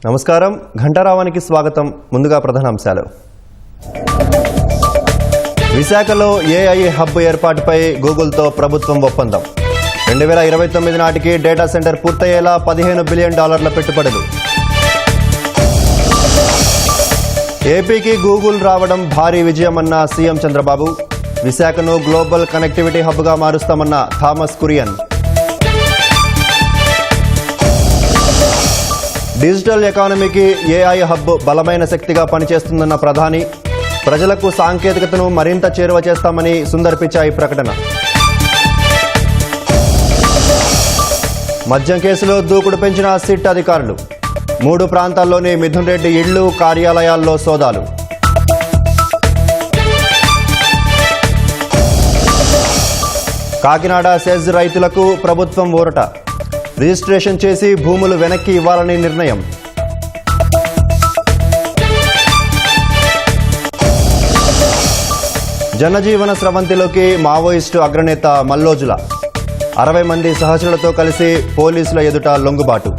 నమస్కారం ఘంటారావానికి స్వాగతం. ముందుగా ప్రధానాంశాలు. విశాఖలో ఏఐ హబ్ ఏర్పాటుపై గూగుల్తో ప్రభుత్వం ఒప్పందం. 2029 నాటికి డేటా సెంటర్ పూర్తయ్యేలా $15 బిలియన్ పెట్టుబడులు. ఏపీకి గూగుల్ రావడం భారీ విజయమన్న సీఎం చంద్రబాబు. విశాఖను గ్లోబల్ కనెక్టివిటీ హబ్గా మారుస్తామన్న థామస్ కురియన్. డిజిటల్ ఎకానమీకి ఏఐ హబ్ బలమైన శక్తిగా పనిచేస్తుందన్న ప్రధాని. ప్రజలకు సాంకేతికతను మరింత చేరువ చేస్తామని సుందర్ పిచాయ్ ప్రకటన. మద్యం కేసులో దూకుడు పెంచిన సిట్ అధికారులు. 3 ప్రాంతాల్లోని మిథున్ రెడ్డి ఇళ్లు, కార్యాలయాల్లో సోదాలు. కాకినాడ సెజ్ రైతులకు ప్రభుత్వం ఊరట. రిజిస్ట్రేషన్ చేసి భూములు వెనక్కి ఇవ్వాలని నిర్ణయం. జనజీవన స్రవంతిలోకి మావోయిస్టు అగ్రనేత మల్లోజుల. 60 మంది సహచరులతో కలిసి పోలీసుల ఎదుట లొంగుబాటు.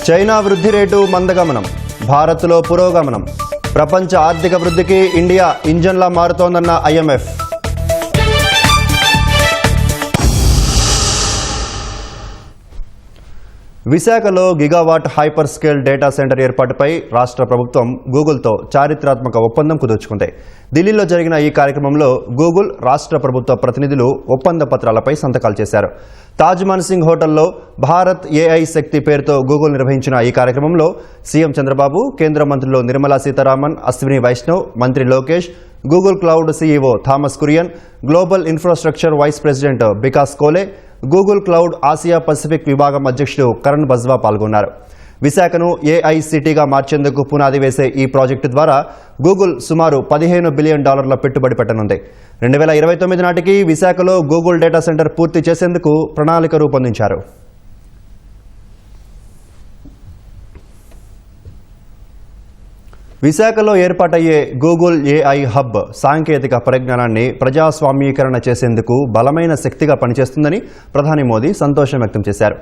చైనా వృద్ధి రేటు మందగమనం, భారత్లో పురోగమనం. ప్రపంచ ఆర్థిక వృద్ధికి ఇండియా ఇంజన్లా మారుతోందన్న IMF. విశాఖలో gigawatt hyper scale data centre ఏర్పాటుపై రాష్ట్ర ప్రభుత్వం గూగుల్తో చారిత్రాత్మక ఒప్పందం కుదుర్చుకుంది. ఢిల్లీలో జరిగిన ఈ కార్యక్రమంలో గూగుల్, రాష్ట్ర ప్రభుత్వ ప్రతినిధులు ఒప్పంద పత్రాలపై సంతకాలు చేశారు. తాజ్ మాన్సింగ్ హోటల్లో భారత్ ఏఐ శక్తి పేరుతో గూగుల్ నిర్వహించిన ఈ కార్యక్రమంలో సీఎం చంద్రబాబు, కేంద్ర మంత్రులు నిర్మలా సీతారామన్, అశ్విని వైష్ణవ్, మంత్రి Lokesh, Google cloud CEO Thomas Kurian, global infrastructure vice president Bikash Koley, Google cloud Asia Pacific విభాగం అధ్యక్షుడు కరణ్ బజ్వా పాల్గొన్నారు. విశాఖను ఏఐ సిటీగా మార్చేందుకు పునాది వేసే ఈ ప్రాజెక్టు ద్వారా గూగుల్ సుమారు $15 బిలియన్ పెట్టుబడి పెట్టనుంది. 2029 నాటికి విశాఖలో గూగుల్ డేటా సెంటర్ పూర్తి చేసేందుకు ప్రణాళిక రూపొందించారు. విశాఖలో ఏర్పాటయ్యే గూగుల్ ఏఐ హబ్ సాంకేతిక పరిజ్ఞానాన్ని ప్రజాస్వామ్యీకరణ చేసేందుకు బలమైన శక్తిగా పనిచేస్తుందని ప్రధాని మోదీ సంతోషం వ్యక్తం చేశారు.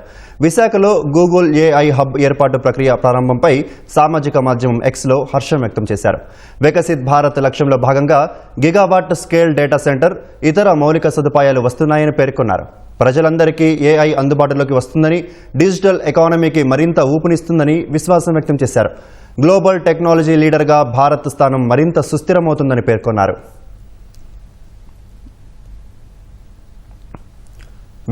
విశాఖలో గూగుల్ ఏఐ హబ్ ఏర్పాటు ప్రక్రియ ప్రారంభంపై సామాజిక మాధ్యమం Xలో హర్షం వ్యక్తం చేశారు. వికసిత్ భారత్ లక్ష్యంలో భాగంగా గిగావాట్ స్కేల్ డేటా సెంటర్, ఇతర మౌలిక సదుపాయాలు వస్తున్నాయని పేర్కొన్నారు. ప్రజలందరికీ ఏఐ అందుబాటులోకి వస్తుందని, డిజిటల్ ఎకానమీకి మరింత ఊపునిస్తుందని విశ్వాసం వ్యక్తం చేశారు. గ్లోబల్ టెక్నాలజీ లీడర్గా భారత్ స్థానం మరింత సుస్థిరమవుతుందని పేర్కొన్నారు.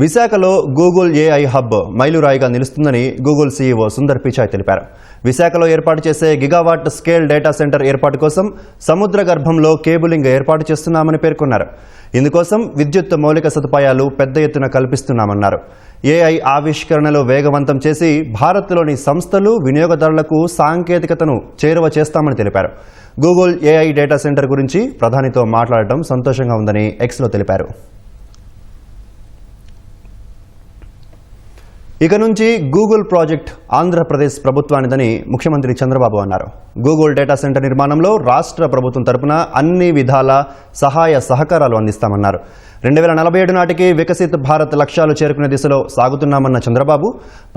విశాఖలో గూగుల్ ఏఐ హబ్ మైలురాయిగా నిలుస్తుందని గూగుల్ సీఈఓ సుందర్ పిచాయ్ తెలిపారు. విశాఖలో ఏర్పాటు చేసే గిగావాట్ స్కేల్ డేటా సెంటర్ ఏర్పాటు కోసం సముద్ర గర్భంలో కేబులింగ్ ఏర్పాటు చేస్తున్నామని పేర్కొన్నారు. ఇందుకోసం విద్యుత్ మౌలిక సదుపాయాలు పెద్ద ఎత్తున కల్పిస్తున్నామన్నారు. ఏఐ ఆవిష్కరణలు వేగవంతం చేసి భారత్లోని సంస్థలు, వినియోగదారులకు సాంకేతికతను చేరువ చేస్తామని తెలిపారు. గూగుల్ ఏఐ డేటా సెంటర్ గురించి ప్రధానితో మాట్లాడటం సంతోషంగా ఉందని Xలో తెలిపారు. ఇక నుంచి గూగుల్ ప్రాజెక్ట్ ఆంధ్రప్రదేశ్ ప్రభుత్వానిదని ముఖ్యమంత్రి చంద్రబాబు అన్నారు. గూగుల్ డేటా సెంటర్ నిర్మాణంలో రాష్ట్ర ప్రభుత్వం తరపున అన్ని విధాల సహాయ సహకారాలు అందిస్తామన్నారు. 2047 నాటికి వికసిత్ భారత్ లక్ష్యాలు చేరుకునే దిశలో సాగుతున్నామన్న చంద్రబాబు,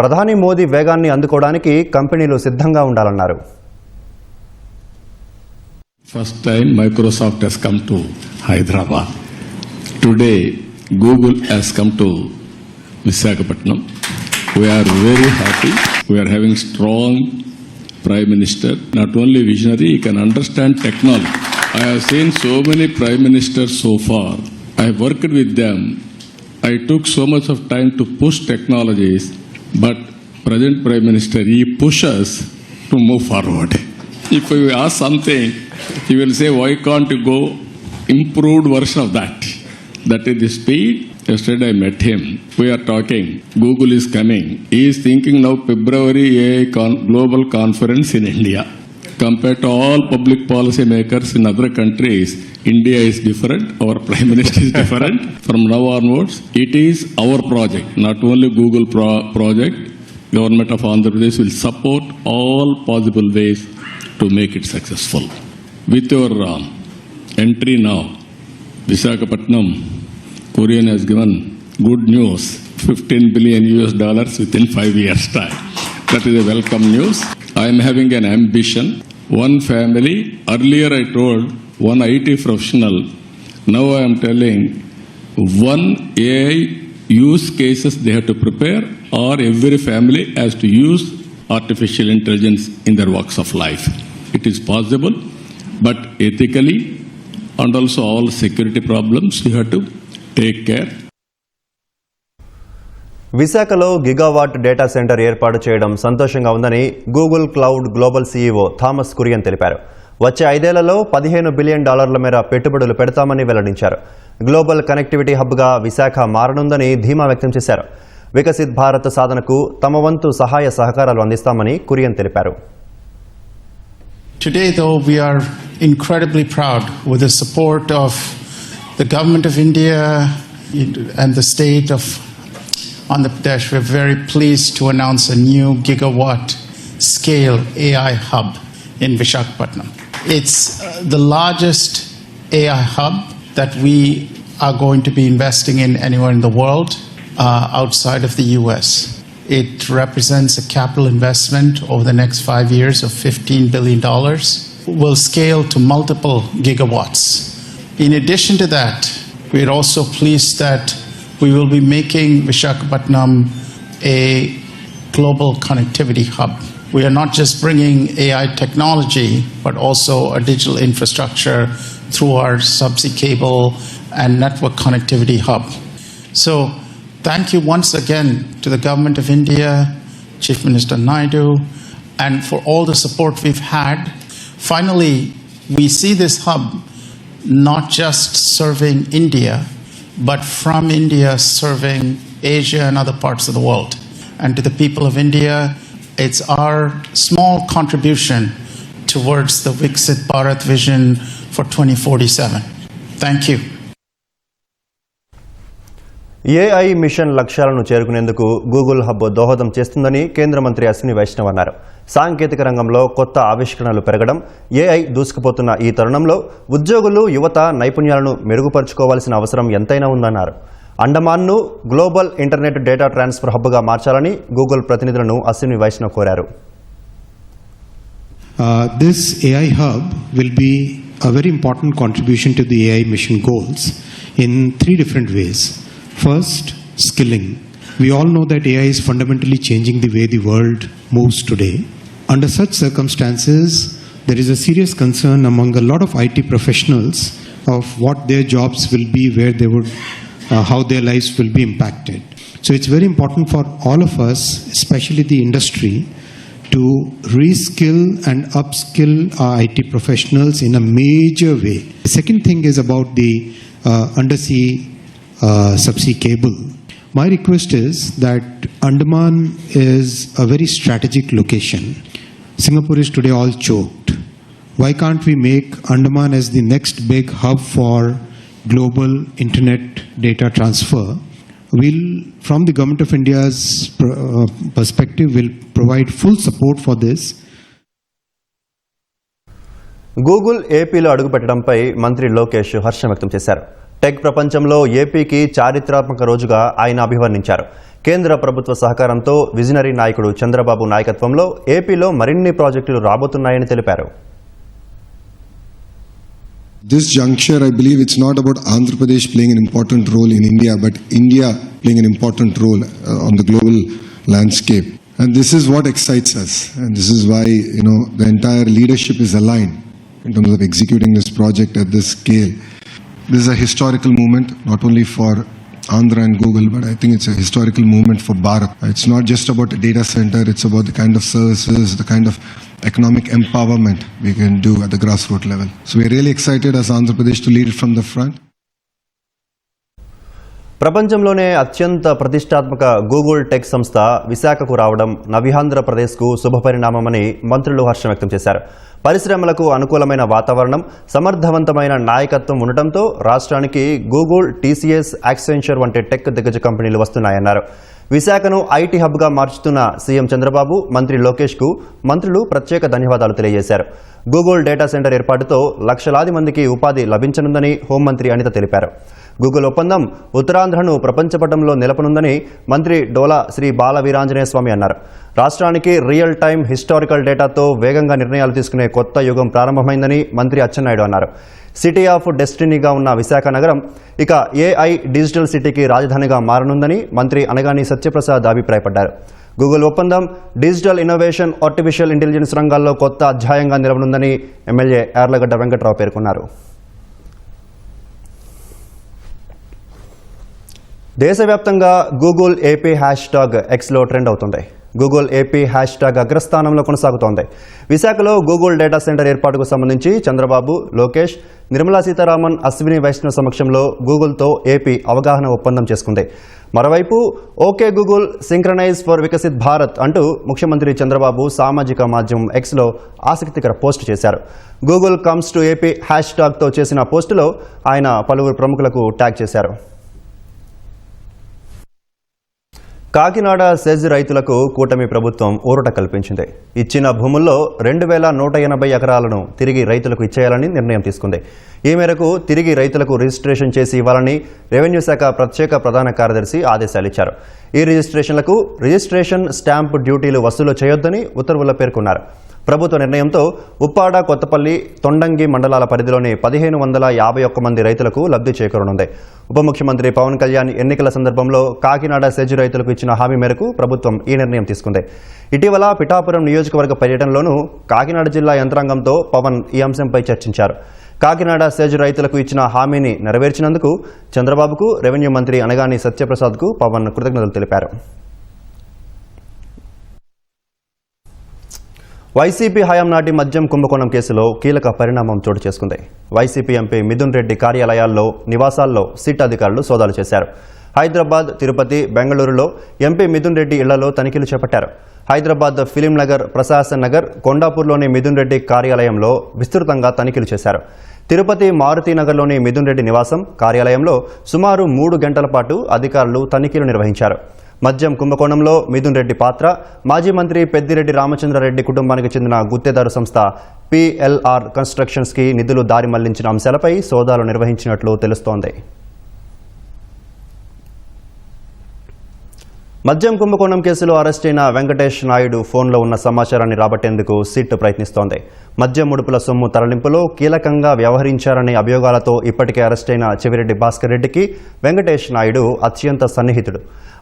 ప్రధాని మోదీ వేగాన్ని అందుకోవడానికి కంపెనీలు సిద్ధంగా ఉండాలన్నారు. First time Microsoft has come to Hyderabad. Today Google has come to Visakhapatnam. We are very happy. We are having strong Prime Minister, not only visionary, he can understand technology. I have seen so many Prime Ministers so far. I worked with them. I took so much of time to push technologies, but present Prime Minister, he pushes to move forward. If you ask something, he will say, why can't you go improved version of that? That is the speed. Yesterday I met him. We are talking. Google is coming. He is thinking now February AI global conference in India. Compared to all public policy makers in other countries, India is different. Our Prime Minister is different. From now onwards, it is our project, not only Google project. Government of Andhra Pradesh will support all possible ways to make it successful. With your entry now, Visakhapatnam, Korean has given good news. $15 billion within 5 years' time. That is a welcome news. I am having an ambition. One family, earlier I told one IT professional, now I am telling one AI use cases they have to prepare, or every family has to use artificial intelligence in their walks of life. It is possible, but ethically and also all security problems you have to take care. విశాఖలో gigawatt data centre ఏర్పాటు చేయడం సంతోషంగా ఉందని Google cloud global CEO Thomas Kurian తెలిపారు. వచ్చే 5 ఏళ్లలో $15 billion మేర పెట్టుబడులు పెడతామని వెల్లడించారు. గ్లోబల్ కనెక్టివిటీ హబ్గా విశాఖ మారనుందని ధీమా వ్యక్తం చేశారు. వికసిత్ భారత్ సాధనకు తమ వంతు సహాయ సహకారాలు అందిస్తామని కురియన్ తెలిపారు. Today, though, we are incredibly proud with the support of the government of India and the state of Andhra Pradesh. We're very pleased to announce a new gigawatt scale AI hub in Visakhapatnam. It's the largest AI hub that we are going to be investing in anywhere in the world outside of the US. It represents a capital investment over the next 5 years of $15 billion. Will scale to multiple gigawatts. In addition to that, we're also pleased that we will be making Visakhapatnam a global connectivity hub. We are not just bringing AI technology, but also a digital infrastructure through our subsea cable and network connectivity hub. So, thank you once again to the Government of India, Chief Minister Naidu, and for all the support we've had. Finally, we see this hub not just serving India, but from India serving Asia and other parts of the world. And to the people of India, it's our small contribution towards the Viksit Bharat vision for 2047. Thank you. AI mission లక్ష్యాలను చేరుకునేందుకు Google hub దోహదం చేస్తుందని కేంద్ర మంత్రి అశ్విని వైష్ణవ్ అన్నారు. సాంకేతిక రంగంలో కొత్త ఆవిష్కరణలు పెరగడం, ఏఐ దూసుకుపోతున్న ఈ తరుణంలో ఉద్యోగులు, యువత నైపుణ్యాలను మెరుగుపరుచుకోవాల్సిన అవసరం ఎంతైనా ఉందన్నారు. అండమాన్ను గ్లోబల్ ఇంటర్నెట్ డేటా ట్రాన్స్ఫర్ హబ్గా మార్చాలని గూగుల్ ప్రతినిధులను అశ్విని వైష్ణవ్ కోరారు. This AI hub will be a very important contribution to the AI mission goals in 3 different ways. First, skilling. We all know that AI is fundamentally changing the way the world moves today. Under such circumstances, there is a serious concern among a lot of IT professionals of what their jobs will be, where they would, how their lives will be impacted. So it's very important for all of us, especially the industry, to reskill and upskill our IT professionals in a major way. The second thing is about the undersea subsea cable. My request is that Andaman is a very strategic location. Singapore is today all choked. Why can't we make Andaman as the next big hub for global internet data transfer? We'll, from the Government of India's perspective, will provide full support for this. Google ఏపీలో అడుగుపెట్టడంపై మంత్రి లోకేష్ హర్షం వ్యక్తం చేశారు. Tech ప్రపంచంలో ఏపీకి చారిత్రాత్మక రోజుగా ఆయన అభివర్ణించారు. కేంద్ర ప్రభుత్వ సహకారంతో విజనరీ నాయకుడు చంద్రబాబు నాయకత్వంలో ఏపీలో మరిన్ని ప్రాజెక్టులు రాబోతున్నాయని తెలిపారు. This juncture, I believe it's not about Andhra Pradesh playing an important role in India, but India playing an important role on the global landscape. And this is what excites us. And this is why, the entire leadership is aligned in terms of executing this project at this scale. This is a historical moment, not only for Andhra and Google, but I think it's a historical moment for Bharat. It's not just about a data center, it's about the kind of services, the kind of economic empowerment we can do at the grassroots level. So we're really excited as Andhra Pradesh to lead it from the front. ప్రపంచంలోనే అత్యంత ప్రతిష్టాత్మక Google tech సంస్థ విశాఖకు రావడం నవ్యాంధ్రప్రదేశ్కు శుభపరిణామమని మంత్రులు హర్షం వ్యక్తం చేశారు. పరిశ్రమలకు అనుకూలమైన వాతావరణం, సమర్థవంతమైన నాయకత్వం ఉండటంతో రాష్ట్రానికి గూగుల్, టీసీఎస్, యాక్సెంచర్ వంటి టెక్ దిగ్గజ కంపెనీలు వస్తున్నాయన్నారు. విశాఖను ఐటీ హబ్గా మార్చుతున్న సీఎం చంద్రబాబు, మంత్రి లోకేష్కు మంత్రులు ప్రత్యేక ధన్యవాదాలు తెలియజేశారు. గూగుల్ డేటా సెంటర్ ఏర్పాటుతో లక్షలాది మందికి ఉపాధి లభించనుందని హోంమంత్రి అనిత తెలిపారు. గూగుల్ ఒప్పందం ఉత్తరాంధ్రను ప్రపంచపటంలో నిలపనుందని మంత్రి డోలా శ్రీ బాల వీరాంజనేయ స్వామి అన్నారు. రాష్ట్రానికి రియల్ టైం హిస్టారికల్ డేటాతో వేగంగా నిర్ణయాలు తీసుకునే కొత్త యుగం ప్రారంభమైందని మంత్రి అచ్చెన్నాయుడు అన్నారు. సిటీ ఆఫ్ డెస్టినీగా ఉన్న విశాఖ నగరం ఇక ఏఐ డిజిటల్ సిటీకి రాజధానిగా మారనుందని మంత్రి అనగాని సత్యప్రసాద్ అభిప్రాయపడ్డారు. గూగుల్ ఒప్పందం డిజిటల్ ఇన్నోవేషన్, ఆర్టిఫిషియల్ ఇంటెలిజెన్స్ రంగాల్లో కొత్త అధ్యాయంగా నిలవనుందని ఎమ్మెల్యే యార్లగడ్డ వెంకట్రావు పేర్కొన్నారు. దేశవ్యాప్తంగా గూగుల్ ఏపీ హ్యాష్ ట్యాగ్ ఎక్స్లో ట్రెండ్ అవుతుంది. గూగుల్ ఏపీ హ్యాష్ ట్యాగ్ అగ్రస్థానంలో కొనసాగుతోంది. విశాఖలో గూగుల్ డేటా సెంటర్ ఏర్పాటుకు సంబంధించి చంద్రబాబు, లోకేష్, నిర్మలా సీతారామన్, అశ్విని వైష్ణవ్ సమక్షంలో గూగుల్తో ఏపీ అవగాహన ఒప్పందం చేసుకుంది. మరోవైపు okay Google synchronise for Viksit Bharat అంటూ ముఖ్యమంత్రి చంద్రబాబు సామాజిక మాధ్యమం ఎక్స్లో ఆసక్తికర పోస్టు చేశారు. Google comes to AP hash ట్యాగ్తో చేసిన పోస్టులో ఆయన పలువురు ప్రముఖులకు ట్యాగ్ చేశారు. కాకినాడ సెజ్ రైతులకు కూటమి ప్రభుత్వం ఊరట కల్పించింది. ఇచ్చిన భూముల్లో 2,180 ఎకరాలను తిరిగి రైతులకు ఇచ్చేయాలని నిర్ణయం తీసుకుంది. ఈ మేరకు తిరిగి రైతులకు రిజిస్ట్రేషన్ చేసి ఇవ్వాలని రెవెన్యూ శాఖ ప్రత్యేక ప్రధాన కార్యదర్శి ఆదేశాలిచ్చారు. ఈ రిజిస్ట్రేషన్లకు రిజిస్ట్రేషన్ స్టాంపు డ్యూటీలు వసూలు చేయొద్దని ఉత్తర్వుల్లో పేర్కొన్నారు. ప్రభుత్వ నిర్ణయంతో ఉప్పాడ, కొత్తపల్లి, తొండంగి మండలాల పరిధిలోని 1,551 మంది రైతులకు లబ్ధి చేకూరనుంది. ఉప ముఖ్యమంత్రి పవన్ కళ్యాణ్ ఎన్నికల సందర్భంలో కాకినాడ సెజ్ రైతులకు ఇచ్చిన హామీ మేరకు ప్రభుత్వం ఈ నిర్ణయం తీసుకుంది. ఇటీవల పిఠాపురం నియోజకవర్గ పర్యటనలోనూ కాకినాడ జిల్లా యంత్రాంగంతో పవన్ ఈ అంశంపై చర్చించారు. కాకినాడ సెజ్ రైతులకు ఇచ్చిన హామీని నెరవేర్చినందుకు చంద్రబాబుకు, రెవెన్యూ మంత్రి అనగాని సత్యప్రసాద్కు పవన్ కృతజ్ఞతలు తెలిపారు. వైసీపీ హయాం నాటి మద్యం కుంభకోణం కేసులో కీలక పరిణామం చోటు చేసుకుంది. వైసీపీ ఎంపీ మిథున్ రెడ్డి కార్యాలయాల్లో, నివాసాల్లో సిట్ అధికారులు సోదాలు చేశారు. హైదరాబాద్, తిరుపతి, బెంగళూరులో ఎంపీ మిథున్ రెడ్డి ఇళ్లలో తనిఖీలు చేపట్టారు. హైదరాబాద్ ఫిలిం నగర్, ప్రశాసన్ నగర్, కొండాపూర్లోని మిథున్ రెడ్డి కార్యాలయంలో విస్తృతంగా తనిఖీలు చేశారు. తిరుపతి మారుతీనగర్లోని మిథున్ రెడ్డి నివాసం, కార్యాలయంలో సుమారు 3 గంటల పాటు అధికారులు తనిఖీలు నిర్వహించారు. మద్యం కుంభకోణంలో మిథున్ రెడ్డి పాత్ర, మాజీ మంత్రి పెద్దిరెడ్డి రామచంద్రారెడ్డి కుటుంబానికి చెందిన గుత్తేదారు సంస్థ పిఎల్ఆర్ కన్స్ట్రక్షన్స్కి నిధులు దారి మళ్లించిన అంశాలపై సోదాలు నిర్వహించినట్లు తెలుస్తోంది. మద్యం కుంభకోణం కేసులో అరెస్టైన వెంకటేష్ నాయుడు ఫోన్లో ఉన్న సమాచారాన్ని రాబట్టేందుకు సిట్ ప్రయత్నిస్తోంది. మద్యం ముడుపుల సొమ్ము తరలింపులో కీలకంగా వ్యవహరించారనే అభియోగాలతో ఇప్పటికే అరెస్టైన చెవిరెడ్డి భాస్కర్ రెడ్డికి వెంకటేష్ నాయుడు అత్యంత సన్నిహితుడు.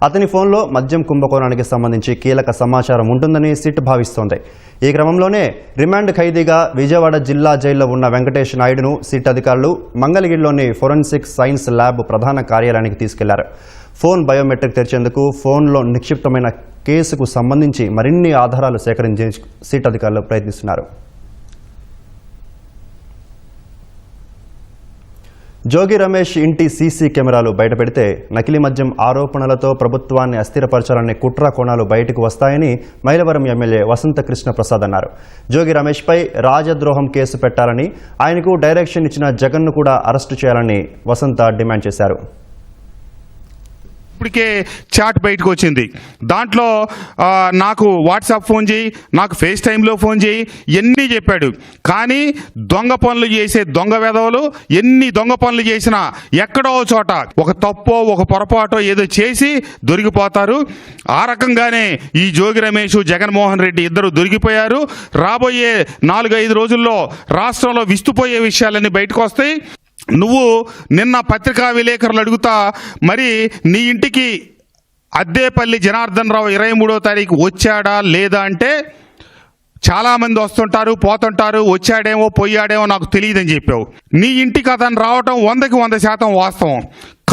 అతని ఫోన్లో మద్యం కుంభకోణానికి సంబంధించి కీలక సమాచారం ఉంటుందని సిట్ భావిస్తోంది. ఈ క్రమంలోనే రిమాండ్ ఖైదీగా విజయవాడ జిల్లా జైల్లో ఉన్న వెంకటేష్ నాయుడును సిట్ అధికారులు మంగళగిరిలోని ఫోరెన్సిక్ సైన్స్ ల్యాబ్ ప్రధాన కార్యాలయానికి తీసుకెళ్లారు. ఫోన్ బయోమెట్రిక్ తెరిచేందుకు ఫోన్లో నిక్షిప్తమైన కేసుకు సంబంధించి మరిన్ని ఆధారాలు సేకరించి సిట్ అధికారులు ప్రయత్నిస్తున్నారు. జోగి రమేష్ ఇంటి సీసీ కెమెరాలు బయటపెడితే నకిలీ మద్యం ఆరోపణలతో ప్రభుత్వాన్ని అస్థిరపరచాలనే కుట్ర కోణాలు బయటకు వస్తాయని మైలవరం ఎమ్మెల్యే వసంత కృష్ణ ప్రసాద్ అన్నారు. జోగి రమేష్పై రాజద్రోహం కేసు పెట్టాలని, ఆయనకు డైరెక్షన్ ఇచ్చిన జగన్ను కూడా అరెస్టు చేయాలని వసంత డిమాండ్ చేశారు. ఇప్పటికే చాట్ బయటకు వచ్చింది. దాంట్లో నాకు వాట్సాప్ ఫోన్ చేయి, నాకు ఫేస్ టైంలో ఫోన్ చేయి, ఎన్ని చెప్పాడు. కానీ దొంగ పనులు చేసే దొంగ వెధవలు ఎన్ని దొంగ పనులు చేసినా ఎక్కడో చోట ఒక తప్పో ఒక పొరపాటో ఏదో చేసి దొరికిపోతారు. ఆ రకంగానే ఈ జోగి రమేష్, జగన్మోహన్ రెడ్డి ఇద్దరు దొరికిపోయారు. రాబోయే 4-5 రోజుల్లో రాష్ట్రంలో విస్తుపోయే విషయాలన్నీ బయటకు వస్తాయి. నువ్వు నిన్న పత్రికా విలేకరులు అడుగుతా, మరి నీ ఇంటికి అద్దేపల్లి జనార్దన్ రావు 23వ తారీఖు వచ్చాడా లేదా అంటే, చాలామంది వస్తుంటారు, పోతుంటారు, వచ్చాడేమో పోయాడేమో నాకు తెలియదని చెప్పావు. నీ ఇంటికి అతను రావటం 100కి 100% వాస్తవం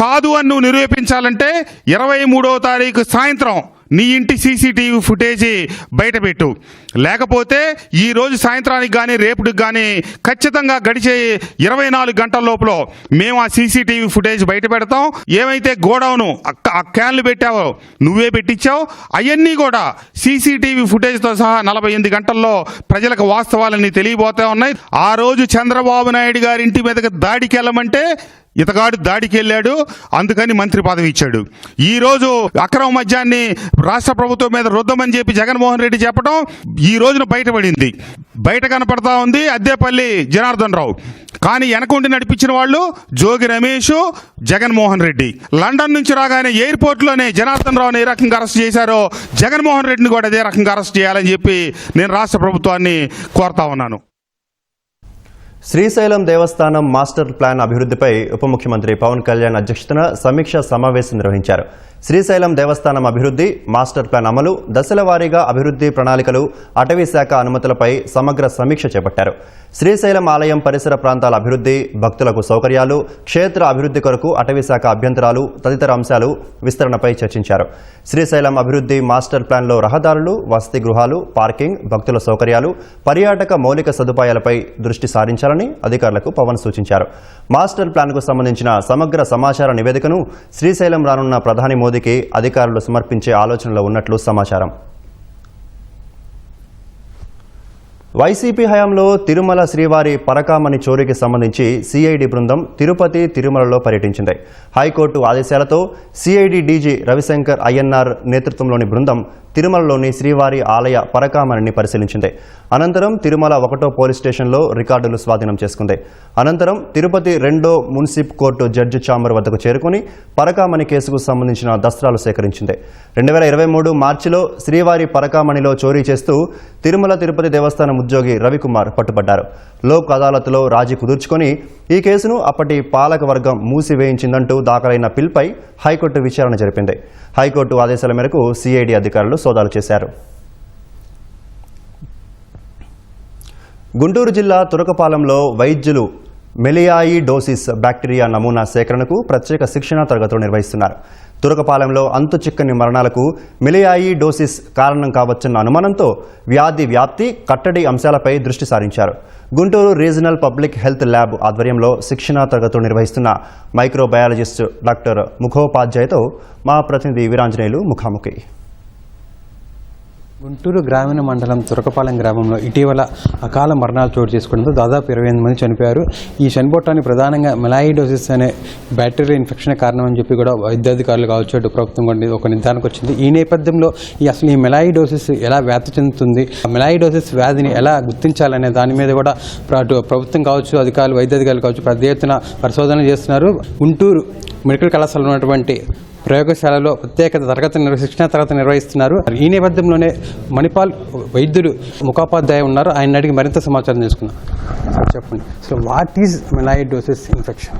కాదు అని నువ్వు నిరూపించాలంటే 23వ తారీఖు సాయంత్రం నీ ఇంటి సీసీటీవీ ఫుటేజీ బయటపెట్టు. లేకపోతే ఈరోజు సాయంత్రానికి కానీ రేపటికి కానీ ఖచ్చితంగా గడిచే 24 గంటల లోపల మేము ఆ సీసీటీవీ ఫుటేజ్ బయట పెడతాం. ఏమైతే గోడౌను ఆ క్యాన్లు పెట్టావో నువ్వే పెట్టించావు, అవన్నీ కూడా సీసీటీవీ ఫుటేజ్తో సహా 48 గంటల్లో ప్రజలకు వాస్తవాలన్నీ తెలియబోతా ఉన్నాయి. ఆ రోజు చంద్రబాబు నాయుడు గారి ఇంటి మీదకి దాడికి వెళ్ళమంటే ఇతగాడు దాడికి వెళ్ళాడు, అందుకని మంత్రి పదవి ఇచ్చాడు. ఈ రోజు అక్రమ మద్యాన్ని రాష్ట్ర ప్రభుత్వం మీద రుద్దమని చెప్పి జగన్మోహన్ రెడ్డి చెప్పడం ఈ రోజున బయటపడింది. బయట కనపడతా ఉంది అద్దేపల్లి జనార్దన్ రావు, కానీ వెనకుండి నడిపించిన వాళ్ళు జోగి రమేష్, జగన్మోహన్ రెడ్డి. లండన్ నుంచి రాగానే ఎయిర్పోర్ట్లోనే జనార్దన్ రావుని ఏ రకంగా అరెస్ట్ చేశారో జగన్మోహన్ రెడ్డిని కూడా అదే రకంగా అరెస్ట్ చేయాలని చెప్పి నేను రాష్ట్ర ప్రభుత్వాన్ని కోరుతా ఉన్నాను. శ్రీశైలం దేవస్థానం మాస్టర్ ప్లాన్ అభివృద్ధిపై ఉప ముఖ్యమంత్రి పవన్ కళ్యాణ్ అధ్యక్షతన సమీక్షా సమావేశం నిర్వహించారు. శ్రీశైలం దేవస్థానం అభివృద్ధి, మాస్టర్ ప్లాన్ అమలు, దశల వారీగా అభివృద్ధి ప్రణాళికలు, అటవీ శాఖ అనుమతులపై సమగ్ర సమీక్ష చేపట్టారు. శ్రీశైలం ఆలయం పరిసర ప్రాంతాల అభివృద్ధి, భక్తులకు సౌకర్యాలు, క్షేత్ర అభివృద్ధి కొరకు అటవీ శాఖ అభ్యంతరాలు తదితర అంశాలు విస్తరణపై చర్చించారు. శ్రీశైలం అభివృద్ధి మాస్టర్ ప్లాన్లో రహదారులు, వసతి గృహాలు, పార్కింగ్, భక్తుల సౌకర్యాలు, పర్యాటక మౌలిక సదుపాయాలపై దృష్టి సారించాలని అధికారులకు పవన్ సూచించారు. మాస్టర్ ప్లాన్కు సంబంధించిన సమగ్ర సమాచార నివేదికను శ్రీశైలం రానున్న ప్రధాని మోదీకి అధికారులు సమర్పించే ఆలోచనలో ఉన్నట్లు సమాచారం. వైసీపీ హయాంలో తిరుమల శ్రీవారి పరకామణి చోరీకి సంబంధించి సిఐడి బృందం తిరుపతి, తిరుమలలో పర్యటించింది. హైకోర్టు ఆదేశాలతో సిఐడి డీజీ రవిశంకర్ అయ్యన్నార్ నేతృత్వంలోని బృందం తిరుమలలోని శ్రీవారి ఆలయ పరకామణిని పరిశీలించింది. అనంతరం తిరుమల 1వ పోలీస్ స్టేషన్లో రికార్డులు స్వాధీనం చేసుకుంది. అనంతరం తిరుపతి 2వ మున్సిప్ కోర్టు జడ్జి ఛాంబర్ వద్దకు చేరుకుని పరకామణి కేసుకు సంబంధించిన దస్త్రాలు సేకరించింది. 2023 మార్చిలో శ్రీవారి పరకామణిలో చోరీ చేస్తూ తిరుమల తిరుపతి దేవస్థానం ఉద్యోగి రవికుమార్ పట్టుబడ్డారు. లోక్ అదాలత్లో రాజీ కుదుర్చుకొని ఈ కేసును అప్పటి పాలక వర్గం మూసివేయించిందంటూ దాఖలైన పిల్పై హైకోర్టు విచారణ జరిపింది. హైకోర్టు ఆదేశాల మేరకు సిఐడి అధికారులు సోదాలు చేశారు. గుంటూరు జిల్లా తురకపాలెంలో వైద్యులు మెలియాయిడోసిస్ బ్యాక్టీరియా నమూనా సేకరణకు ప్రత్యేక శిక్షణా తరగతులు నిర్వహిస్తున్నారు. తురకపాలెంలో అంతు చిక్కని మరణాలకు మెలియాయిడోసిస్ కారణం కావచ్చన్న అనుమానంతో వ్యాధి వ్యాప్తి, కట్టడి అంశాలపై దృష్టి సారించారు. Guntur regional public health lab ఆధ్వర్యంలో శిక్షణా తరగతులు నిర్వహిస్తున్న మైక్రోబయాలజిస్ట్ డాక్టర్ ముఖోపాధ్యాయతో మా ప్రతినిధి వీరాంజనేయులు ముఖాముఖి. గుంటూరు గ్రామీణ మండలం తురకపాలెం గ్రామంలో ఇటీవల అకాల మరణాలు చోటు చేసుకోవడంతో దాదాపు 28 మంది చనిపోయారు. ఈ చనిపోవటానికి ప్రధానంగా మెలాయిడోసిస్ అనే బ్యాక్టీరియల్ ఇన్ఫెక్షన్ కారణమని చెప్పి కూడా వైద్యాధికారులు కావచ్చు, అటు ప్రభుత్వం కూడా ఒక నిర్ధారణకు వచ్చింది. ఈ నేపథ్యంలో అసలు ఈ మెలాయిడోసిస్ ఎలా వ్యాప్తి చెందుతుంది, మెలాయిడోసిస్ వ్యాధిని ఎలా గుర్తించాలనే దాని మీద కూడా ప్రభుత్వం కావచ్చు, అధికారులు, వైద్యాధికారులు కావచ్చు పెద్ద ఎత్తున పరిశోధన చేస్తున్నారు. గుంటూరు మెడికల్ కళాశాలలో ఉన్నటువంటి ప్రయోగశాలలో ప్రత్యేక శిక్షణా తరగతి నిర్వహిస్తున్నారు. ఈ నేపథ్యంలోనే మణిపాల్ వైద్యులు ముఖోపాధ్యాయ ఉన్నారు. ఆయన అడిగి మరింత సమాచారం చేసుకున్నాం. చెప్పండి, so what is melioidosis infection?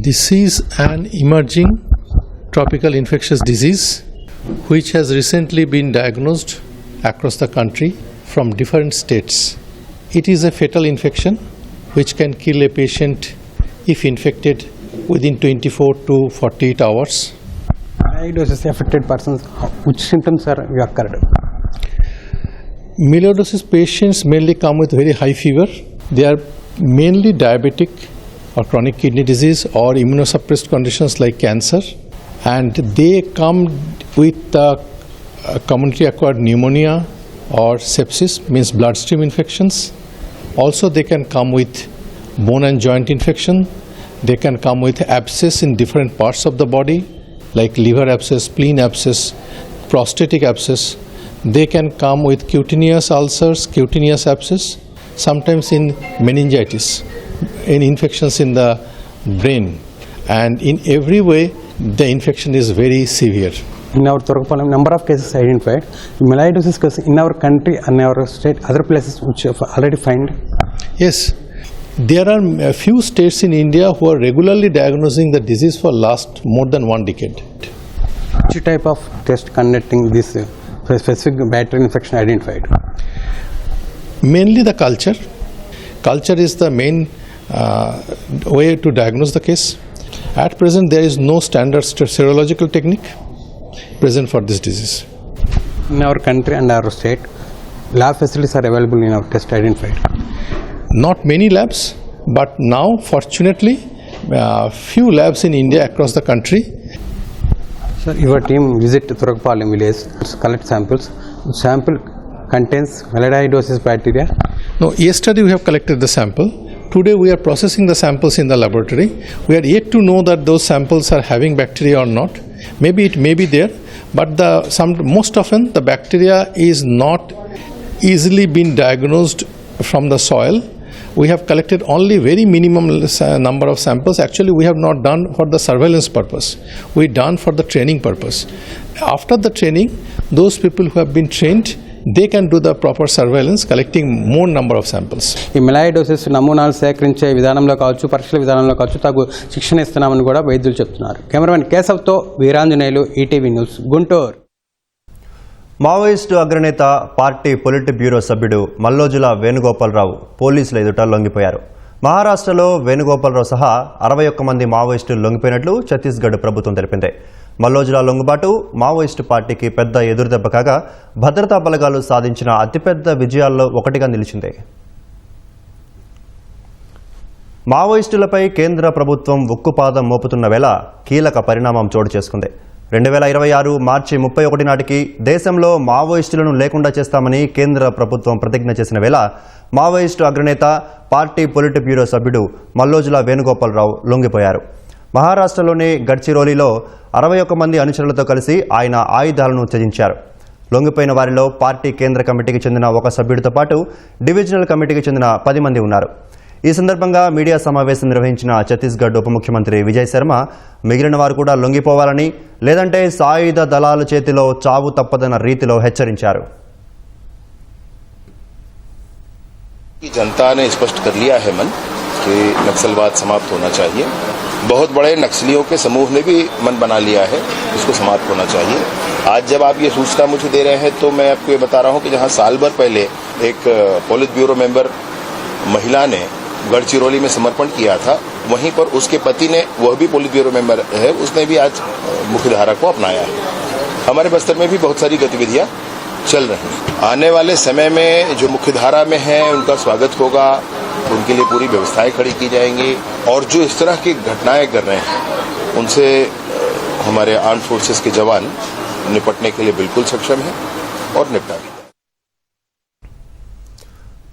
This is an emerging tropical infectious disease which has recently been diagnosed across the country from different states. It is a fatal infection which can kill a patient if infected within 24 to 48 hours. Melioidosis affected persons, which symptoms are occurred? Melioidosis patients mainly come with very high fever. They are mainly diabetic or chronic kidney disease or immunosuppressed conditions like cancer, and they come with community acquired pneumonia or sepsis, means bloodstream infections. Also they can come with bone and joint infection. They can come with abscess in different parts of the body like liver abscess, spleen abscess, prostatic abscess. They can come with cutaneous ulcers, cutaneous abscess, sometimes in meningitis, in infections in the brain, and in every way the infection is very severe. In our Turakpalam, number of cases identified. Melioidosis cases in our country and our state, other places which have already found. Yes. There are a few states in India who are regularly diagnosing the disease for last more than 1 decade. Which type of test conducting this specific bacterial infection identified? Mainly the culture. Culture is the main way to diagnose the case. At present, there is no standard serological technique present for this disease. In our country and our state, lab facilities are available in our test identified. Not many labs, but now fortunately few labs in India across the country. Sir, your team visit Turakpalam village, collect samples. Sample contains melioidosis bacteria. No, yesterday we have collected the sample. Today we are processing the samples in the laboratory. We are yet to know that those samples are having bacteria or not. Maybe it may be there, but most often the bacteria is not easily been diagnosed from the soil. We have collected only very minimum number of samples. Actually, we have not done for the surveillance purpose. We done for the training purpose. After the training, those people who have been trained, they can do the proper surveillance, collecting more number of samples. ఈ మెలాయిడోసిస్ నమూనాలు సేకరించే విధానంలో కావచ్చు, పరీక్షల విధానంలో కావచ్చు తగు శిక్షణ ఇస్తున్నామని కూడా వైద్యులు చెప్తున్నారు. కెమెరామెన్ కేశవ్తో Veeranjaneyulu, ETV news, Guntur. Maoist అగ్రనేత పార్టీ పొలిట్ బ్యూరో సభ్యుడు మల్లోజుల వేణుగోపాలరావు పోలీసుల ఎదుట లొంగిపోయారు. మహారాష్ట్రలో వేణుగోపాలరావు సహా 61 మంది మావోయిస్టులు లొంగిపోయినట్లు ఛత్తీస్గఢ్ ప్రభుత్వం తెలిపింది. మల్లోజుల లొంగుబాటు మావోయిస్టు పార్టీకి పెద్ద ఎదురుదెబ్బ కాగా భద్రతా బలగాలు సాధించిన అతిపెద్ద విజయాల్లో ఒకటిగా నిలిచింది. మావోయిస్టులపై కేంద్ర ప్రభుత్వం ఉక్కుపాదం మోపుతున్న వేళ కీలక పరిణామం చోటు చేసుకుంది. 2026 మార్చి 31 నాటికి దేశంలో మావోయిస్టులను లేకుండా చేస్తామని కేంద్ర ప్రభుత్వం ప్రతిజ్ఞ చేసిన వేళ మావోయిస్టు అగ్రనేత పార్టీ పొలిట్ బ్యూరో సభ్యుడు మల్లోజుల వేణుగోపాలరావు లొంగిపోయారు. మహారాష్ట్రలోని గడ్చిరోలీలో 61 మంది అనుచరులతో కలిసి ఆయన ఆయుధాలను త్యజించారు. లొంగిపోయిన వారిలో పార్టీ కేంద్ర కమిటీకి చెందిన ఒక సభ్యుడితో పాటు డివిజనల్ కమిటీకి చెందిన 10 మంది ఉన్నారు. ఈ సందర్భంగా మీడియా సమావేశం నిర్వహించిన ఛత్తీస్గఢ్ ఉప ముఖ్యమంత్రి విజయ్ శర్మ మిగిలిన వారు కూడా లొంగిపోవాలని, లేదంటే సాయుధ దళాల చేతిలో చావు తప్పదన్న రీతిలో హెచ్చరించారు. जनता ने स्पष्ट कर लिया है मन कि नक्सलवाद समाप्त होना चाहिए. बहुत बड़े नक्सलियों के समूह ने भी मन बना लिया है इसको समाप्त होना चाहिए. आज जब आप ये सूचना मुझे दे रहे हैं तो मैं आपको ये बता रहा हूं कि जहां साल भर पहले एक पोलित ब्यूरो मेंबर महिला ने गढ़चिरौली में समर्पण किया था, वहीं पर उसके पति ने, वह भी पोलित ब्यूरो मेंबर है, उसने भी आज मुख्यधारा को अपनाया है. हमारे बस्तर में भी बहुत सारी गतिविधियां चल रही हैं. आने वाले समय में जो मुख्यधारा में है उनका स्वागत होगा, उनके लिए पूरी व्यवस्थाएं खड़ी की जाएंगी और जो इस तरह की घटनाएं कर रहे हैं उनसे हमारे आर्म्ड फोर्सेस के जवान निपटने के लिए बिल्कुल सक्षम है और निपटा भी.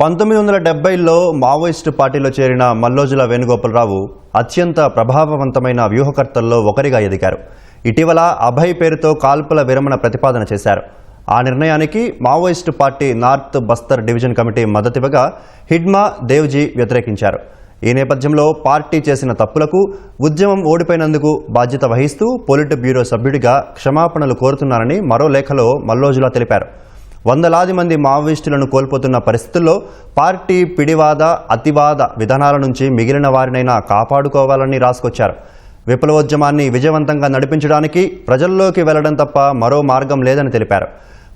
1970లో మావోయిస్టు పార్టీలో చేరిన మల్లోజుల వేణుగోపాలరావు అత్యంత ప్రభావవంతమైన వ్యూహకర్తల్లో ఒకరిగా ఎదిగారు. ఇటీవల అభయ్ పేరుతో కాల్పుల విరమణ ప్రతిపాదన చేశారు. ఆ నిర్ణయానికి Maoist party north Bastar division committee మద్దతివ్వగా హిడ్మా దేవ్జీ వ్యతిరేకించారు. ఈ నేపథ్యంలో పార్టీ చేసిన తప్పులకు, ఉద్యమం ఓడిపోయినందుకు బాధ్యత వహిస్తూ పొలిట్ బ్యూరో సభ్యుడిగా క్షమాపణలు కోరుతున్నారని మరో లేఖలో మల్లోజుల తెలిపారు. వందలాది మంది మావోయిస్టులను కోల్పోతున్న పరిస్థితుల్లో పార్టీ పిడివాద, అతివాద విధానాల నుంచి మిగిలిన వారినైనా కాపాడుకోవాలని రాసుకొచ్చారు. విప్లవోద్యమాన్ని విజయవంతంగా నడిపించడానికి ప్రజల్లోకి వెళ్లడం తప్ప మరో మార్గం లేదని తెలిపారు.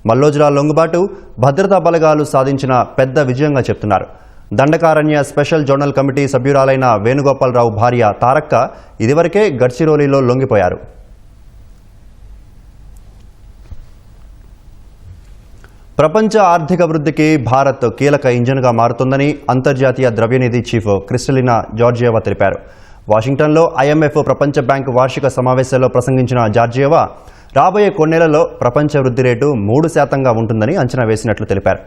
మల్లోజుల లొంగుబాటు భద్రతా బలగాలు సాధించిన పెద్ద విజయంగా చెప్తున్నారు. దండకారణ్య స్పెషల్ జోనల్ కమిటీ సభ్యురాలైన వేణుగోపాలరావు భార్య తారక్క ఇదివరకే గడ్చిరోలీలో లొంగిపోయారు. ప్రపంచ ఆర్థిక వృద్ధికి భారత్ కీలక ఇంజన్గా మారుతుందని అంతర్జాతీయ ద్రవ్యనిధి చీఫ్ క్రిస్టలినా జార్జియేవా తెలిపారు. వాషింగ్టన్లో IMF ప్రపంచ బ్యాంకు వార్షిక సమావేశంలో ప్రసంగించిన జార్జియేవా రాబోయే కొన్నేళ్లలో ప్రపంచ వృద్ధి రేటు 3% ఉంటుందని అంచనా వేసినట్లు తెలిపారు.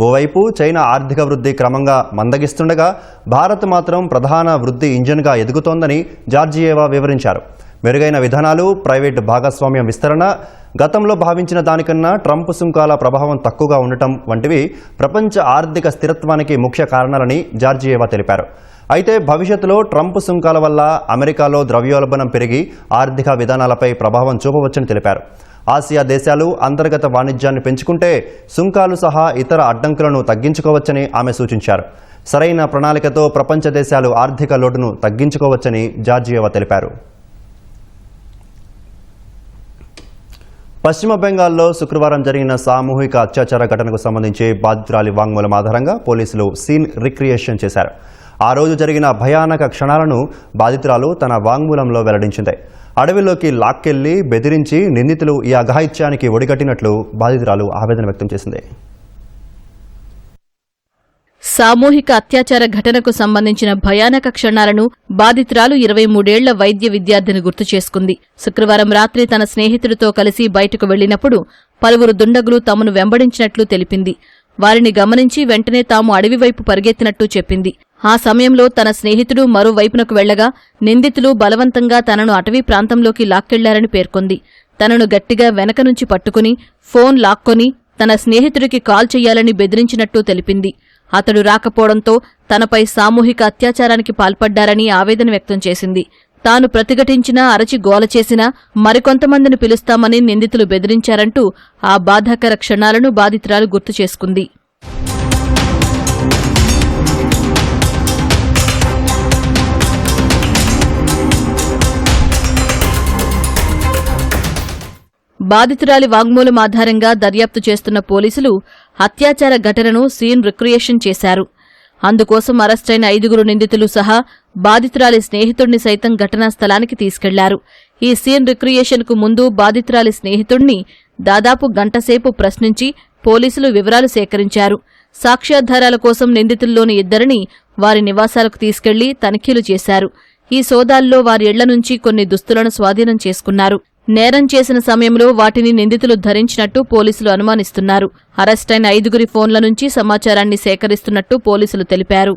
ఓవైపు చైనా ఆర్థిక వృద్ధి క్రమంగా మందగిస్తుండగా భారత్ మాత్రం ప్రధాన వృద్ధి ఇంజన్గా ఎదుగుతోందని జార్జియేవా వివరించారు. మెరుగైన విధానాలు, ప్రైవేటు భాగస్వామ్యం విస్తరణ, గతంలో భావించిన దానికన్నా ట్రంప్ సుంకాల ప్రభావం తక్కువగా ఉండటం వంటివి ప్రపంచ ఆర్థిక స్థిరత్వానికి ముఖ్య కారణాలని జార్జియేవా తెలిపారు. అయితే భవిష్యత్తులో ట్రంప్ సుంకాల వల్ల అమెరికాలో ద్రవ్యోల్బణం పెరిగి ఆర్థిక విధానాలపై ప్రభావం చూపవచ్చని తెలిపారు. ఆసియా దేశాలు అంతర్గత వాణిజ్యాన్ని పెంచుకుంటే సుంకాలు సహా ఇతర అడ్డంకులను తగ్గించుకోవచ్చని ఆమె సూచించారు. సరైన ప్రణాళికతో ప్రపంచ దేశాలు ఆర్థిక లోటును తగ్గించుకోవచ్చని జార్జియేవా తెలిపారు. పశ్చిమ బెంగాల్లో శుక్రవారం జరిగిన సామూహిక అత్యాచార ఘటనకు సంబంధించి బాధితురాలి వాంగ్మూలం ఆధారంగా పోలీసులు సీన్ రిక్రియేషన్ చేశారు. ఆ రోజు జరిగిన భయానక క్షణాలను బాధితురాలు తన వాంగ్మూలంలో వెల్లడించింది. అడవిలోకి లాక్కెళ్లి బెదిరించి నిందితులు ఈ అఘాయిత్యానికి ఒడిగట్టినట్లు బాధితురాలు ఆవేదన వ్యక్తం చేసింది. సామూహిక అత్యాచార ఘటనకు సంబంధించిన భయానక క్షణాలను బాధితురాలు 23 వైద్య విద్యార్థిని గుర్తు చేసుకుంది. శుక్రవారం రాత్రి తన స్నేహితుడితో కలిసి బయటకు వెళ్లినప్పుడు పలువురు దుండగులు తమను వెంబడించినట్లు తెలిపింది. వారిని గమనించి వెంటనే తాము అడవి వైపు పరిగెత్తినట్టు చెప్పింది. ఆ సమయంలో తన స్నేహితుడు మరోవైపునకు వెళ్లగా నిందితులు బలవంతంగా తనను అటవీ ప్రాంతంలోకి లాక్కెళ్లారని పేర్కొంది. తనను గట్టిగా వెనక నుంచి పట్టుకుని ఫోన్ లాక్కొని తన స్నేహితుడికి కాల్ చెయ్యాలని బెదిరించినట్టు తెలిపింది. అతడు రాకపోవడంతో తనపై సామూహిక అత్యాచారానికి పాల్పడ్డారని ఆవేదన వ్యక్తం చేసింది. తాను ప్రతిఘటించినా అరచి గోల చేసినా మరికొంతమందిని పిలుస్తామని నిందితులు బెదిరించారంటూ ఆ బాధాకర క్షణాలను బాధితురాలు గుర్తు చేసుకుంది. బాధితురాలి వాంగ్మూలం ఆధారంగా దర్యాప్తు చేస్తున్న పోలీసులు అత్యాచార ఘటనను సీన్ రిక్రియేషన్ చేశారు. అందుకోసం అరెస్టైన 5 నిందితులు సహా బాధితురాలి స్నేహితుడిని సైతం ఘటనా స్థలానికి తీసుకెళ్లారు. ఈ సీన్ రిక్రియేషన్కు ముందు బాధితురాలి స్నేహితుడిని దాదాపు గంటసేపు ప్రశ్నించి పోలీసులు వివరాలు సేకరించారు. సాక్ష్యాధారాల కోసం నిందితుల్లోని 2 వారి నివాసాలకు తీసుకెళ్లి తనిఖీలు చేశారు. ఈ సోదాల్లో వారి ఇళ్ల నుంచి కొన్ని దుస్తులను స్వాధీనం చేసుకున్నారు. నేరం చేసిన సమయంలో వాటిని నిందితులు ధరించినట్టు పోలీసులు అనుమానిస్తున్నారు. అరెస్టైన 5 ఫోన్ల నుంచి సమాచారాన్ని సేకరిస్తున్నట్టు పోలీసులు తెలిపారు.